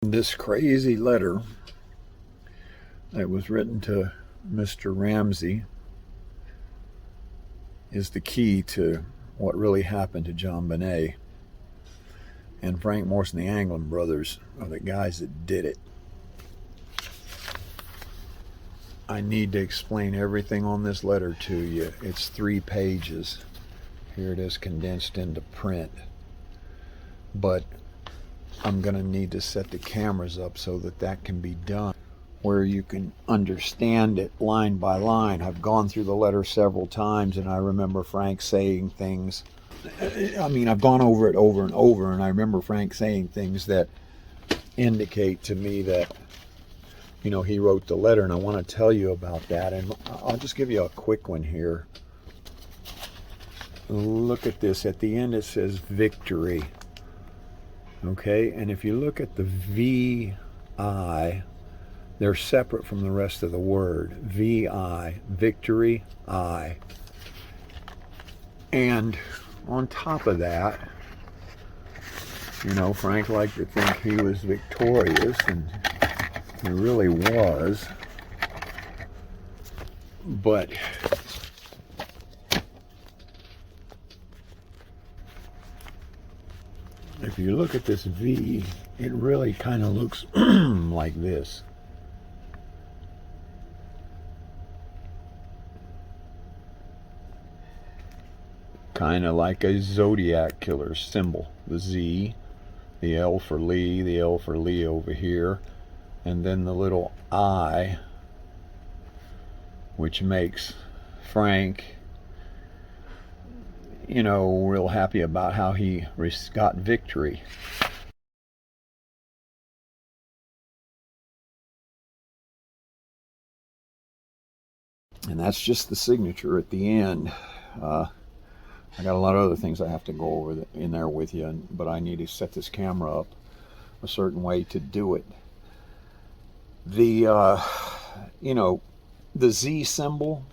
This crazy letter that was written to Mr. Ramsey is the key to what really happened to JonBenet. And Frank Morse and the Anglin brothers are the guys that did it. I need to explain everything on this letter to you. It's 3 pages. Here it is condensed into print. But I'm going to need to set the cameras up so that can be done, where you can understand it line by line. I've gone through the letter several times, and I remember Frank saying things. I've gone over it over and over, and I remember Frank saying things that indicate to me that, he wrote the letter, and I want to tell you about that. And I'll just give you a quick one here. Look at this. At the end it says victory. Okay, and if you look at the VI, they're separate from the rest of the word. VI, victory, I. And on top of that, Frank liked to think he was victorious, and he really was. But if you look at this V, it really kind of looks like this. Kind of like a Zodiac killer symbol. The Z, the L for Lee, the L for Lee over here, and then the little I, which makes Frank, real happy about how he got victory. And that's just the signature at the end. I got a lot of other things I have to go over in there with you, but I need to set this camera up a certain way to do it. The the Z symbol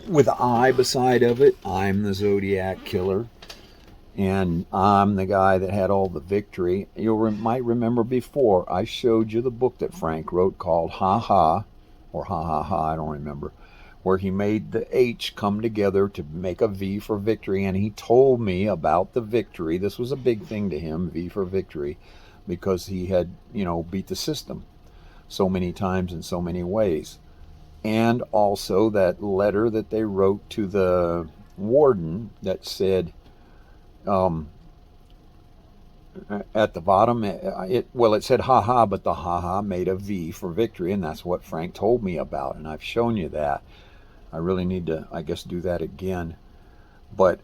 with the I beside of it, I'm the Zodiac killer, and I'm the guy that had all the victory. You might remember before I showed you the book that Frank wrote called Ha Ha, or Ha Ha Ha, I don't remember, where he made the H come together to make a V for victory, and he told me about the victory. This was a big thing to him, V for victory, because he had, beat the system so many times in so many ways. And also that letter that they wrote to the warden that said, at the bottom, it said ha ha, but the ha ha made a V for victory, and that's what Frank told me about, and I've shown you that. I really need to, I guess, do that again. But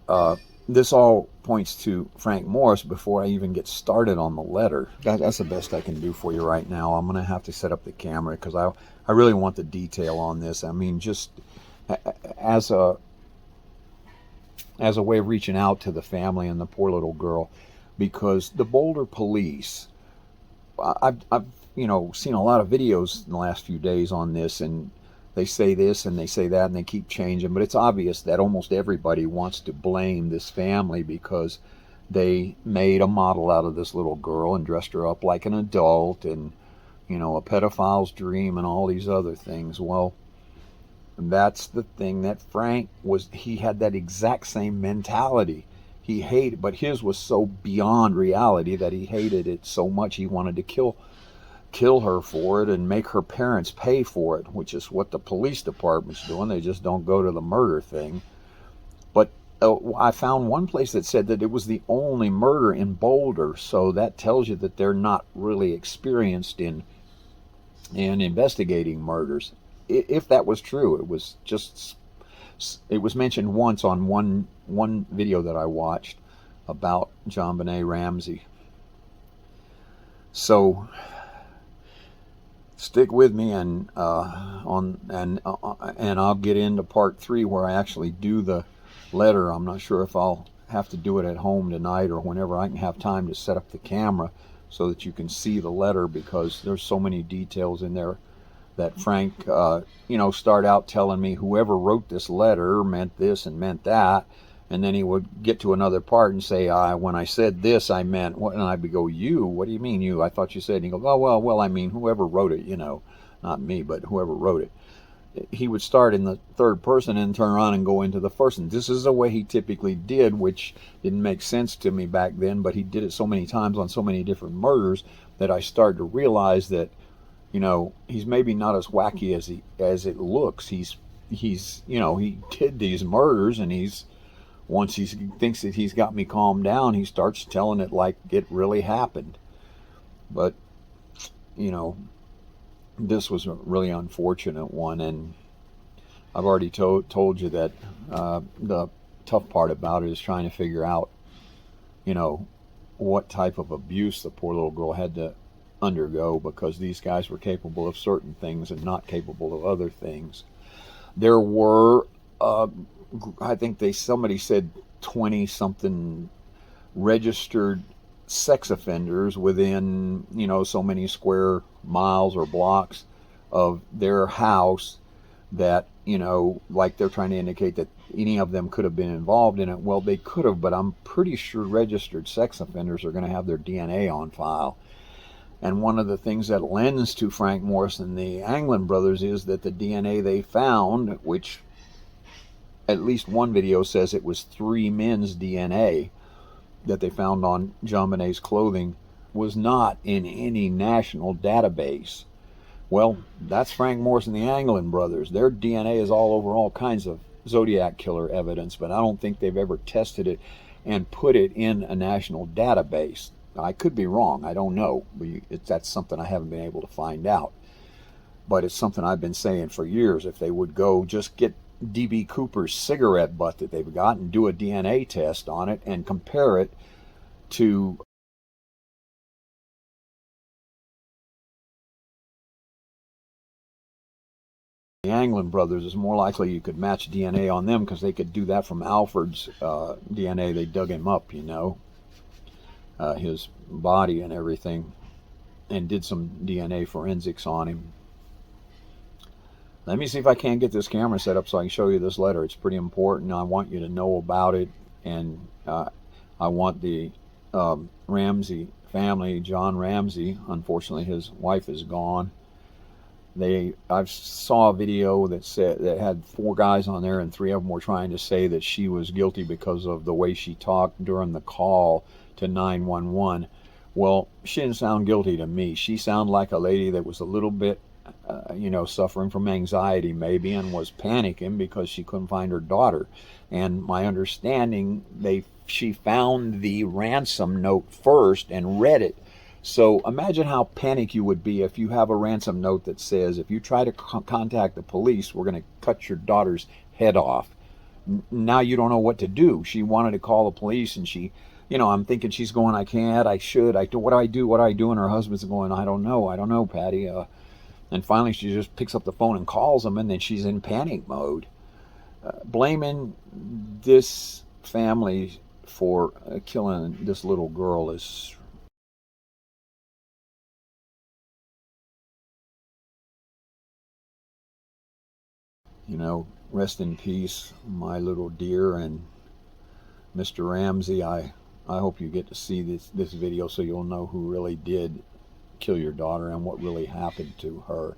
this all points to Frank Morse before I even get started on the letter. That's the best I can do for you right now. I'm going to have to set up the camera because I really want the detail on this. Just as a way of reaching out to the family and the poor little girl, because the Boulder police, I've seen a lot of videos in the last few days on this, and they say this and they say that and they keep changing, but it's obvious that almost everybody wants to blame this family because they made a model out of this little girl and dressed her up like an adult, and a pedophile's dream and all these other things. Well, that's the thing that Frank he had that exact same mentality. He hated, but his was so beyond reality that he hated it so much he wanted to kill her for it and make her parents pay for it, which is what the police department's doing. They just don't go to the murder thing. But I found one place that said that it was the only murder in Boulder, so that tells you that they're not really experienced in investigating murders. If that was true, it was mentioned once on one video that I watched about JonBenet Ramsey. So stick with me, and I'll get into part 3 where I actually do the letter. I'm not sure if I'll have to do it at home tonight or whenever I can have time to set up the camera so that you can see the letter, because there's so many details in there that Frank start out telling me whoever wrote this letter meant this and meant that, And then he would get to another part and say, when I said this, I meant what? And I'd go, you? What do you mean you? I thought you said. And he goes, oh, well, I mean, whoever wrote it, not me, but whoever wrote it. He would start in the third person and turn around and go into the first. And this is the way he typically did, which didn't make sense to me back then, but he did it so many times on so many different murders that I started to realize that, he's maybe not as wacky as it looks. He did these murders, and once he thinks that he's got me calmed down, he starts telling it like it really happened. But, this was a really unfortunate one, and I've already told you that the tough part about it is trying to figure out, what type of abuse the poor little girl had to undergo, because these guys were capable of certain things and not capable of other things. There were, I think somebody said 20-something registered sex offenders within, so many square miles or blocks of their house that, like they're trying to indicate that any of them could have been involved in it. Well, they could have, but I'm pretty sure registered sex offenders are going to have their DNA on file. And one of the things that lends to Frank Morris and the Anglin brothers is that the DNA they found, which at least one video says it was 3 men's DNA that they found on JonBenet's clothing, was not in any national database. Well, that's Frank Morris and the Anglin brothers. Their DNA is all over all kinds of Zodiac killer evidence, but I don't think they've ever tested it and put it in a national database. I could be wrong. I don't know. That's something I haven't been able to find out. But it's something I've been saying for years. If they would go just get D.B. Cooper's cigarette butt that they've got and do a DNA test on it and compare it to the Anglin brothers, is more likely you could match DNA on them, because they could do that from Alfred's DNA. They dug him up, his body and everything, and did some DNA forensics on him. Let me see if I can't get this camera set up so I can show you this letter. It's pretty important. I want you to know about it, and I want the Ramsey family, John Ramsey, unfortunately his wife is gone. I saw a video that had 4 guys on there, and 3 of them were trying to say that she was guilty because of the way she talked during the call to 911. Well, she didn't sound guilty to me. She sounded like a lady that was a little bit, suffering from anxiety maybe, and was panicking because she couldn't find her daughter. And my understanding, she found the ransom note first and read it. So imagine how panicked you would be if you have a ransom note that says, if you try to contact the police, we're going to cut your daughter's head off. Now you don't know what to do. She wanted to call the police, and I'm thinking she's going, I can't, I should, what do I do? And her husband's going, I don't know, Patty. And finally she just picks up the phone and calls them, and then she's in panic mode. Blaming this family for killing this little girl is rest in peace, my little dear. And Mr. Ramsey, I hope you get to see this video so you'll know who really did kill your daughter and what really happened to her,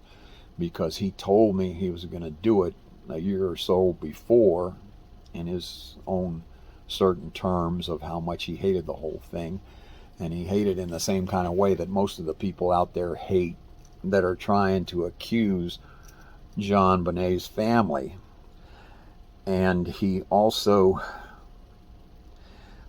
because he told me he was going to do it a year or so before in his own certain terms of how much he hated the whole thing. And he hated in the same kind of way that most of the people out there hate that are trying to accuse JonBenet's family. And he also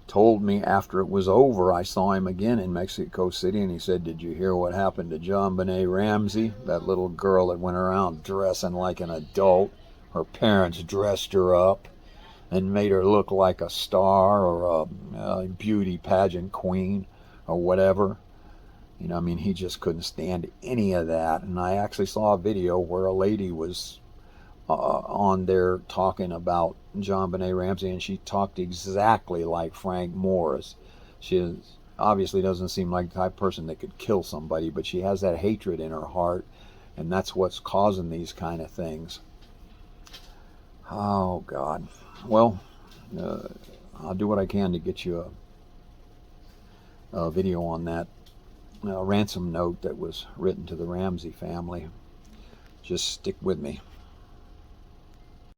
told me after it was over, I saw him again in Mexico City, and he said, did you hear what happened to JonBenet Ramsey? That little girl that went around dressing like an adult. Her parents dressed her up and made her look like a star or a beauty pageant queen or whatever. He just couldn't stand any of that. And I actually saw a video where a lady was on there talking about JonBenet Ramsey, and she talked exactly like Frank Morris. She obviously doesn't seem like the type of person that could kill somebody, but she has that hatred in her heart, and that's what's causing these kind of things. Oh, God. Well, I'll do what I can to get you a video on that ransom note that was written to the Ramsey family. Just stick with me.